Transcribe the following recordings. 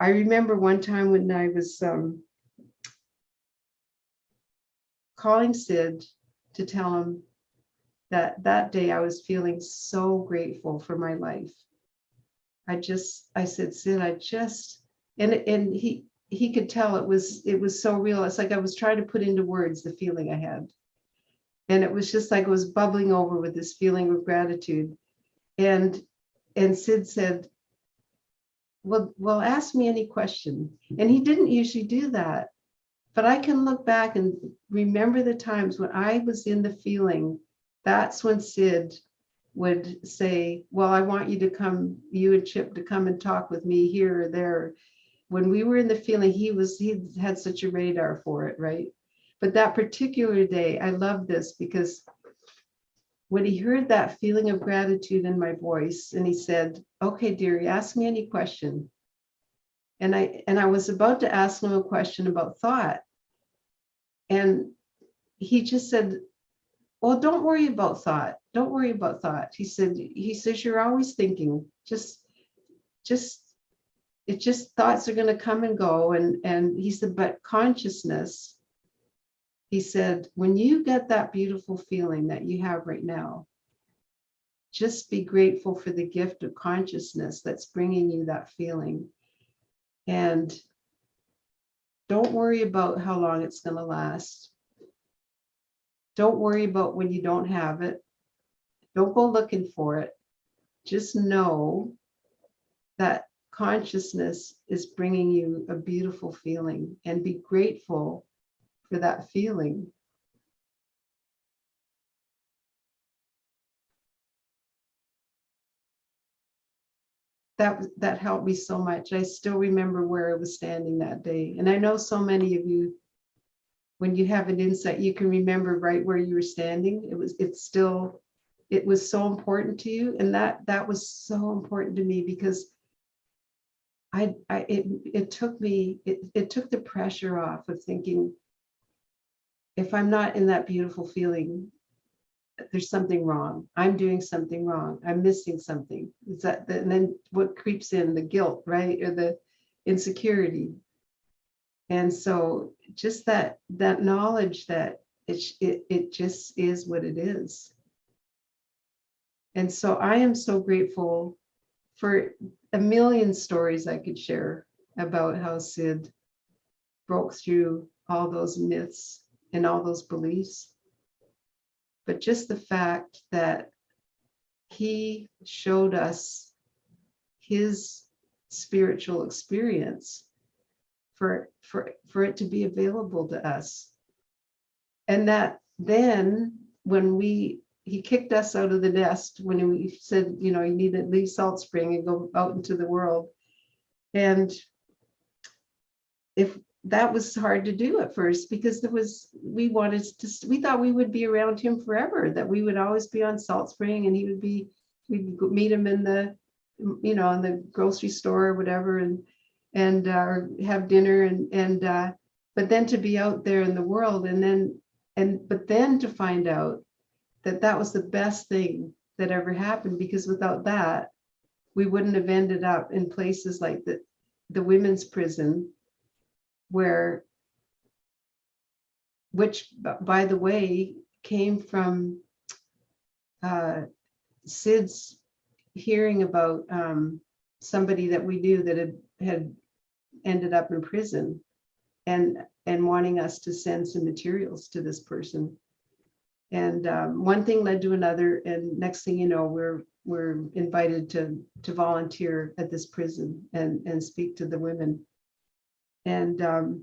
I remember one time when I was calling Sid to tell him that that day I was feeling so grateful for my life. I said, Sid, and he could tell it was so real. It's like I was trying to put into words the feeling I had. And it was just like it was bubbling over with this feeling of gratitude. And Sid said, well, ask me any question. And he didn't usually do that. But I can look back and remember the times when I was in the feeling. That's when Sid would say, well, I want you to come, you and Chip, to come and talk with me here or there. When we were in the feeling, he had such a radar for it, right? But that particular day, I love this because when he heard that feeling of gratitude in my voice, and he said, okay, dearie, ask me any question. And I was about to ask him a question about thought. And he just said, well, don't worry about thought. Don't worry about thought. He says, you're always thinking. Thoughts are going to come and go. And he said, but consciousness, he said, when you get that beautiful feeling that you have right now, just be grateful for the gift of consciousness that's bringing you that feeling. And don't worry about how long it's going to last. Don't worry about when you don't have it. Don't go looking for it. Just know that consciousness is bringing you a beautiful feeling, and be grateful for that feeling. That helped me so much. I still remember where I was standing that day. And I know so many of you, when you have an insight, you can remember right where you were standing. It was so important to you. And that was so important to me, because it took the pressure off of thinking, if I'm not in that beautiful feeling, there's something wrong. I'm doing something wrong. I'm missing something. And then what creeps in? The guilt, right? Or the insecurity. And so just that knowledge that it just is what it is. And so I am so grateful for a million stories I could share about how Sid broke through all those myths and all those beliefs. But just the fact that he showed us his spiritual experience for it to be available to us. And that then when he kicked us out of the nest, when we said, you need to leave Salt Spring and go out into the world. And if that was hard to do at first, because we thought we would be around him forever, that we would always be on Salt Spring, and we'd meet him in the, in the grocery store or whatever, and or have dinner, and but then to be out there in the world, but then to find out that was the best thing that ever happened, because without that, we wouldn't have ended up in places like the women's prison, which by the way came from Sid's hearing about somebody that we knew that had ended up in prison, and wanting us to send some materials to this person. And one thing led to another, and next thing you know, we're invited to volunteer at this prison and speak to the women. And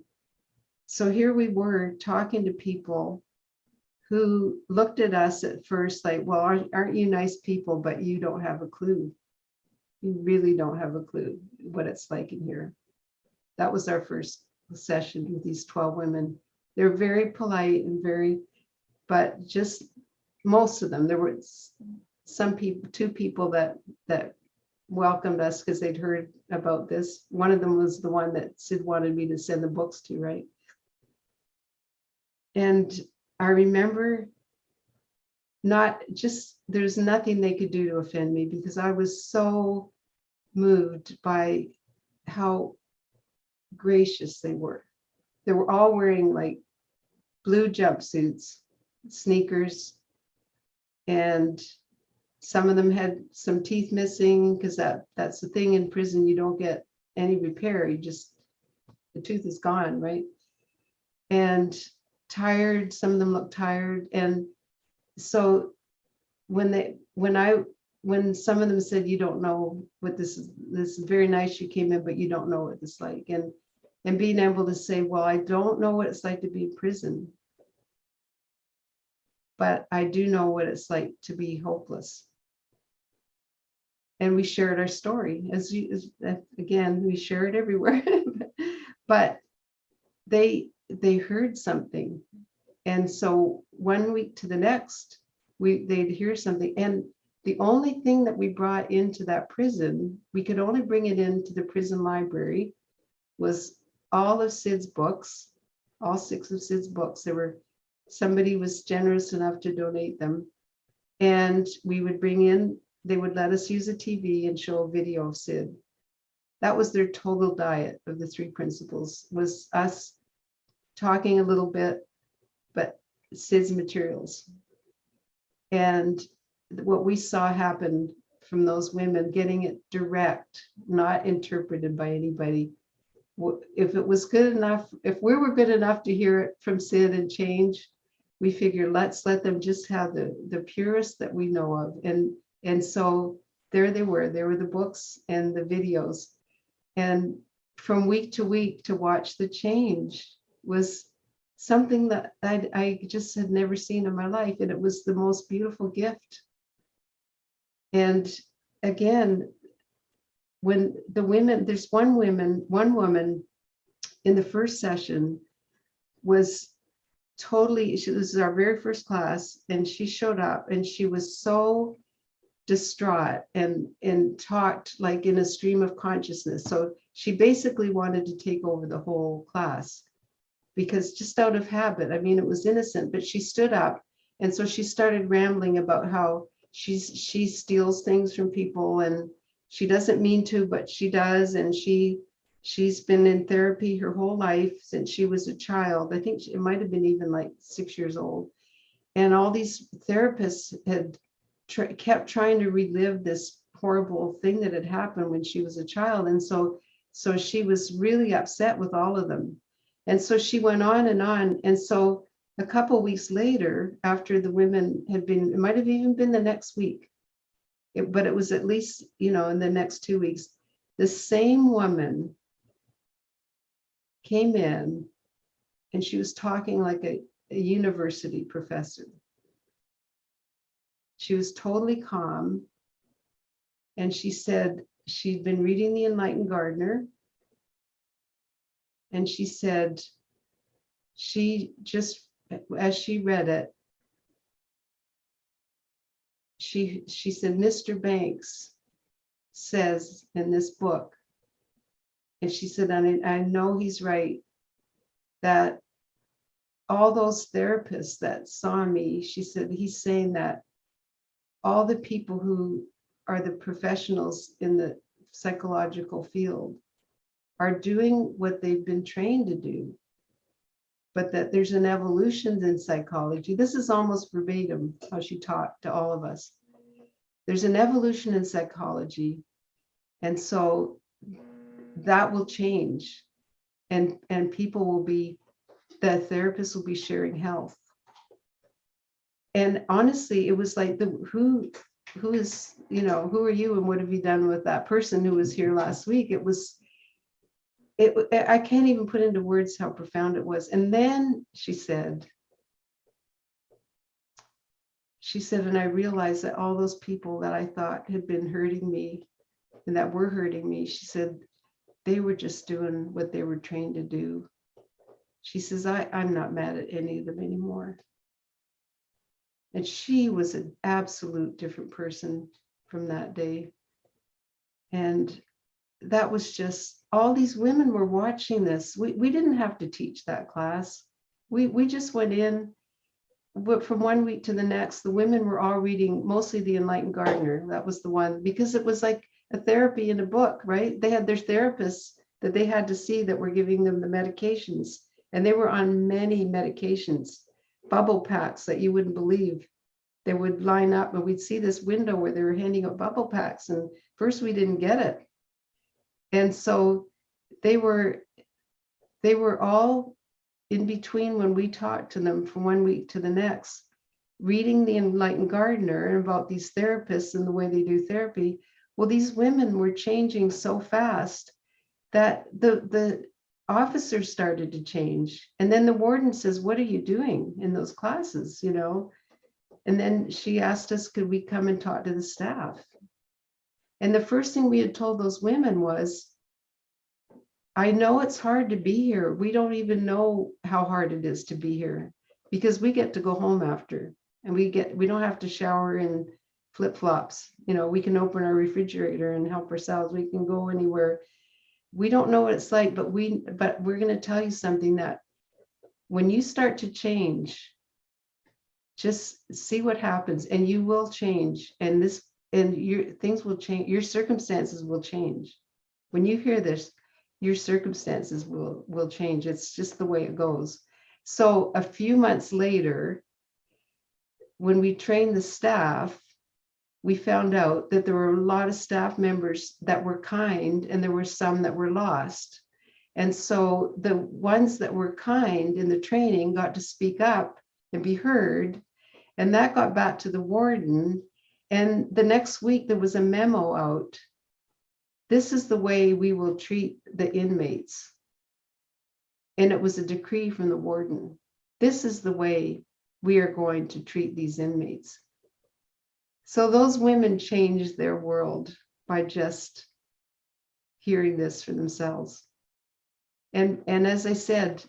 so here we were talking to people who looked at us at first like, well, aren't you nice people, but you don't have a clue. You really don't have a clue what it's like in here. That was our first session with these 12 women. They're very polite and but just most of them, there were some people, 2 people that welcomed us because they'd heard about this. One of them was the one that Sid wanted me to send the books to, right? And I remember there's nothing they could do to offend me, because I was so moved by how gracious they were. They were all wearing like blue jumpsuits, sneakers, and some of them had some teeth missing because that's the thing in prison. You don't get any repair. You just, the tooth is gone, right? And tired, some of them look tired. And so when some of them said, you don't know what this is very nice you came in, but you don't know what it's like. And being able to say, well, I don't know what it's like to be in prison, but I do know what it's like to be hopeless. And we shared our story again, we share it everywhere, but they heard something. And so 1 week to the next, they'd hear something. And the only thing that we brought into that prison, we could only bring it into the prison library, was all of Sid's books, all 6 of Sid's books. Somebody was generous enough to donate them. And we would bring in, they would let us use a TV and show a video of Sid. That was their total diet of the 3 principles, was us talking a little bit, but Sid's materials. And what we saw happen from those women, getting it direct, not interpreted by anybody. If it was good enough, if we were good enough to hear it from Sid and change, we figured let's let them just have the purest that we know of. And so there they were the books and the videos. And from week to week to watch the change was something that I just had never seen in my life. And it was the most beautiful gift. And again, when the women, there's one woman in the first session was totally, this is our very first class, and she showed up and she was so distraught and talked like in a stream of consciousness. So she basically wanted to take over the whole class, because just out of habit, I mean, it was innocent, but she stood up. And so she started rambling about how she steals things from people, and she doesn't mean to, but she does. And she's been in therapy her whole life since she was a child. I think it might have been even like 6 years old. And all these therapists had kept trying to relive this horrible thing that had happened when she was a child. And so she was really upset with all of them. And so she went on and on. And so a couple of weeks later, after the women had been, it might have even been the next week, but it was at least, in the next 2 weeks, the same woman came in and she was talking like a university professor. She was totally calm. And she said she'd been reading The Enlightened Gardener. And she said she just, as she read it, she said, Mr. Banks says in this book, and she said, I know he's right, that all those therapists that saw me, she said, he's saying that all the people who are the professionals in the psychological field are doing what they've been trained to do, but that there's an evolution in psychology. This is almost verbatim how she talked to all of us. There's an evolution in psychology. And so that will change, and people will be, the therapists will be sharing health. And honestly, it was like, who is, who are you and what have you done with that person who was here last week? I can't even put into words how profound it was. And then she said, and I realized that all those people that I thought had been hurting me and that were hurting me, she said, they were just doing what they were trained to do. She says, I'm not mad at any of them anymore. And she was an absolute different person from that day. And that was just, all these women were watching this. We didn't have to teach that class. We just went in, but from 1 week to the next, the women were all reading mostly The Enlightened Gardener. That was the one, because it was like a therapy in a book, right? They had their therapists that they had to see that were giving them the medications. And they were on many medications, bubble packs that you wouldn't believe. They would line up and we'd see this window where they were handing out bubble packs. And first we didn't get it. And so they were all in between when we talked to them from one week to the next, reading The Enlightened Gardener and about these therapists and the way they do therapy. Well, these women were changing so fast that the officers started to change. And then the warden says, what are you doing in those classes, you know? And then she asked us, could we come and talk to the staff? And the first thing we had told those women was, I know it's hard to be here. We don't even know how hard it is to be here because we get to go home after and we don't have to shower in flip-flops. You know, we can open our refrigerator and help ourselves. We can go anywhere. We don't know what it's like, but we're going to tell you something that when you start to change, just see what happens and you will change. And your things will change. Your circumstances will change. When you hear this, your circumstances will change. It's just the way it goes. So a few months later, when we trained the staff, we found out that there were a lot of staff members that were kind and there were some that were lost. And so the ones that were kind in the training got to speak up and be heard. And that got back to the warden. And the next week there was a memo out. This is the way we will treat the inmates. And it was a decree from the warden. This is the way we are going to treat these inmates. So those women changed their world by just hearing this for themselves. And as I said,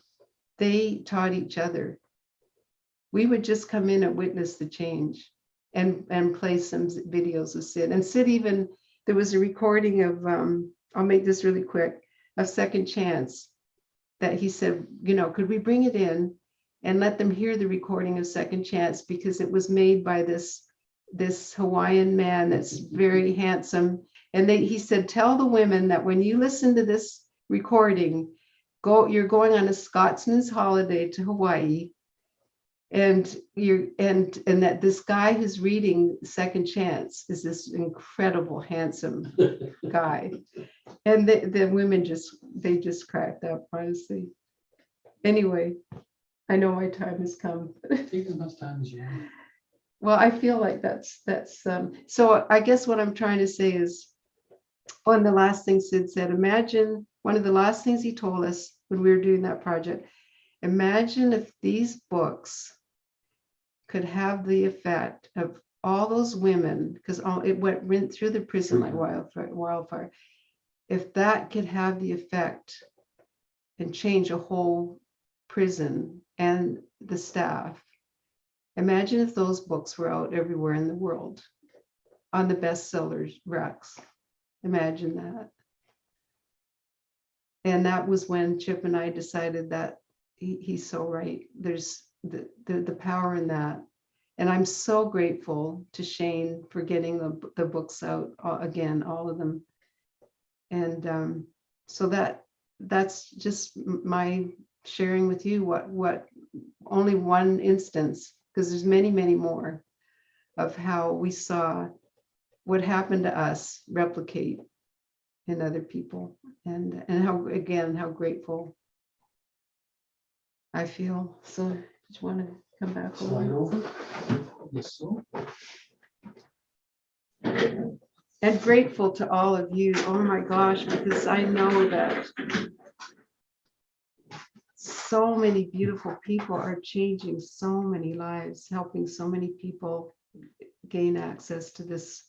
they taught each other. We would just come in and witness the change and play some videos of Sid. And Sid even, there was a recording of, I'll make this really quick, of Second Chance that he said, you know, could we bring it in and let them hear the recording of Second Chance because it was made by this Hawaiian man that's very handsome. And he said, tell the women that when you listen to this recording, you're going on a Scotsman's holiday to Hawaii. And that this guy who's reading Second Chance is this incredible, handsome guy. And the women just cracked up, honestly. Anyway, I know my time has come. Take as much time as you want. Well, I feel like that's so I guess what I'm trying to say is, one of the last things Sid said, imagine, one of the last things he told us when we were doing that project, imagine if these books could have the effect of all those women, because it went through the prison like wildfire. If that could have the effect and change a whole prison and the staff, imagine if those books were out everywhere in the world on the bestsellers racks. Imagine that. And that was when Chip and I decided that he's so right. There's the power in that. And I'm so grateful to Shane for getting the books out again, all of them. And so that's just my sharing with you what only one instance, because there's many, many more of how we saw what happened to us replicate in other people, and how grateful I feel. So just want to come back Slide over. over. Yes, so. And grateful to all of you. Oh my gosh, because I know that so many beautiful people are changing so many lives, helping so many people gain access to this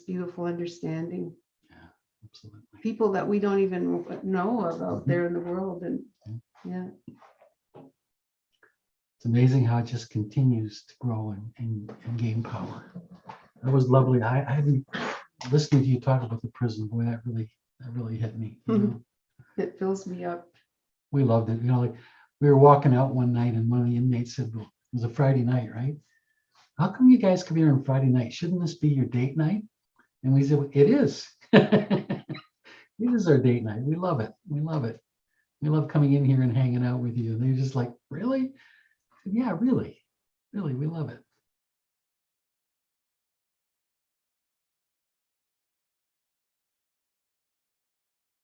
beautiful understanding. Yeah, absolutely. People that we don't even know of out there in the world. And yeah. It's amazing how it just continues to grow and gain power. That was lovely. I been listening to you talk about the prison. Boy, that really hit me. You know? It fills me up. We loved it. You know, like we were walking out one night and one of the inmates said, well, it was a Friday night, right? How come you guys come here on Friday night? Shouldn't this be your date night? And we said, well, it is. It is our date night. We love it. We love it. We love coming in here and hanging out with you. And they're just like, really? I said, yeah, really. Really, we love it.